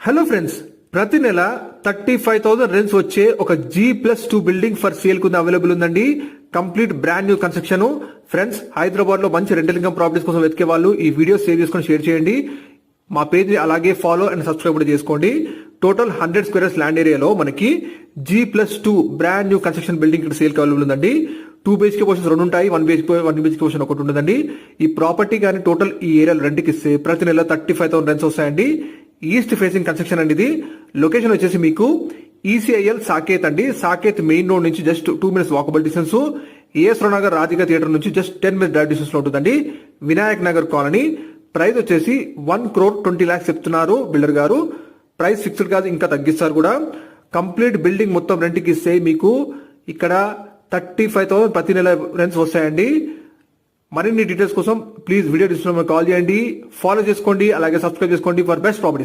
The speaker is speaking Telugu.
హలో ఫ్రెండ్స్, ప్రతి నెల 35,000 రెంట్స్ వచ్చే ఒక G+2 బిల్డింగ్ ఫర్ సేల్ కు అవైలబుల్ ఉందండి. Complete brand new construction. Friends, Hyderabad లో మంచి రెంటల్ ఇన్కమ్ ప్రాపర్టీస్ కోసం వెతికే వాళ్ళు ఈ వీడియో సేవ్ చేసుకొని షేర్ చేయండి. మా పేజ్ ని అలాగే ఫాలో అండ్ సబ్స్క్రైబ్ కూడా చేసుకోండి. టోటల్ 100 స్క్వేర్స్ ల్యాండ్ ఏరియాలో మనకి G+2 brand new construction building ఇక్కడ సేల్ అవైలబుల్ ఉందండి. 2 BHK పోర్షన్స్ 2 ఉంటాయి, 1 BHK పోర్షన్ ఒకటి ఉంటుందండి. ఈ ప్రాపర్టీ కానీ టోటల్ ఈ ఏరియాలో రెంట్కి ఇస్తే ప్రతి నెల 35,000 రెంట్స్ వస్తాయండి. ఈస్ట్ ఫేసింగ్ కన్స్ట్రక్షన్ అండి. ఇది లొకేషన్ వచ్చేసి మీకు ECIL సాకేత్ అండి. సాకేత్ మెయిన్ రోడ్ నుంచి just 2 minutes walkable distance. AS రావు నగర్ రాధికా థియేటర్ నుంచి జస్ట్ 10 minutes డ్రైవ్ డిస్టెన్స్ లో ఉంటుందండి. వినాయక్ నగర్ కాలనీ. ప్రైస్ వచ్చేసి 1,20,00,000 చెప్తున్నారు బిల్డర్ గారు. ప్రైస్ ఫిక్స్డ్ కాదు, ఇంకా తగ్గిస్తారు కూడా. కంప్లీట్ బిల్డింగ్ మొత్తం రెంట్కి ఇస్తే మీకు ఇక్కడ 35,000 ప్రతి నెల రెంట్స్ వస్తాయండి. మరిన్ని డీటెయిల్స్ కోసం ప్లీజ్ వీడియో డిస్క్రిప్షన్ కాల్ చేయండి, ఫాలో చేసుకోండి, అలాగే సబ్స్క్రైబ్ చేసుకోండి ఫర్ బెస్ట్ ప్రాపర్టీస్.